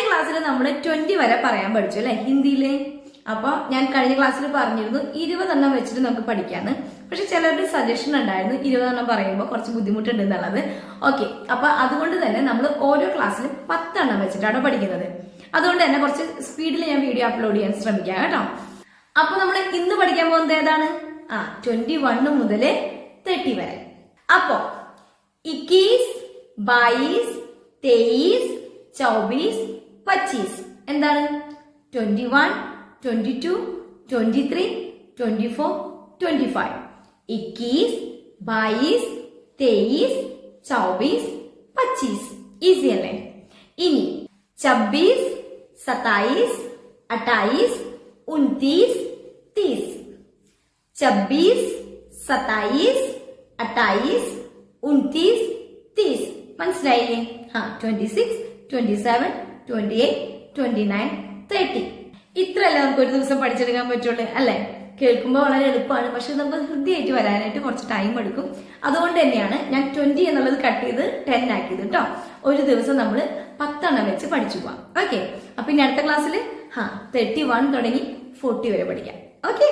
ക്ലാസ്സിൽ നമ്മൾ 20 വരെ പറയാൻ പഠിച്ചു അല്ലെ ഹിന്ദിയില്. അപ്പൊ ഞാൻ കഴിഞ്ഞ ക്ലാസ്സിൽ പറഞ്ഞിരുന്നു 20 എണ്ണം വെച്ചിട്ട് നമുക്ക് പഠിക്കാന്ന്. പക്ഷെ ചിലരുടെ സജഷൻ ഉണ്ടായിരുന്നു 20 എണ്ണം പറയുമ്പോൾ കുറച്ച് ബുദ്ധിമുട്ടുണ്ട് എന്നുള്ളത്. ഓക്കെ, അപ്പൊ അതുകൊണ്ട് തന്നെ നമ്മൾ ഓരോ ക്ലാസ്സിലും 10 എണ്ണം വെച്ചിട്ടാണ് പഠിക്കുന്നത്. അതുകൊണ്ട് തന്നെ കുറച്ച് സ്പീഡിൽ ഞാൻ വീഡിയോ അപ്ലോഡ് ചെയ്യാൻ ശ്രമിക്കാം കേട്ടോ. അപ്പൊ നമ്മൾ ഇന്ന് പഠിക്കാൻ പോകുന്നത് ഏതാണ്? 21 മുതൽ 30 വരെ. അപ്പോ 21, 22, 23, 24, 25 എന്താണ്? 21, 22, 23, 24, 25. 21, 22, 23, 24, 25. ഈസി അല്ലേ? ഇനി 26, 27, 28, 29, 30. 26, 27, 28, 29, 30. മനസ്സിലായില്ലേ? 26, 27, 28, 29, 30. ഇത്രയല്ലേ നമുക്ക് ഒരു ദിവസം പഠിച്ചെടുക്കാൻ പറ്റുള്ളൂ അല്ലെ? കേൾക്കുമ്പോൾ വളരെ എളുപ്പമാണ്, പക്ഷെ നമുക്ക് ഹൃദയമായിട്ട് വരാനായിട്ട് കുറച്ച് ടൈം എടുക്കും. അതുകൊണ്ട് തന്നെയാണ് ഞാൻ 20 എന്നുള്ളത് കട്ട് ചെയ്ത് 10 ആക്കിയത് കേട്ടോ. ഒരു ദിവസം നമ്മൾ 10 എണ്ണം വെച്ച് പഠിച്ചു പോവാം. ഓക്കെ, അപ്പൊ ഇനി അടുത്ത ക്ലാസ്സിൽ 31 തുടങ്ങി 40 വരെ പഠിക്കാം. ഓക്കെ.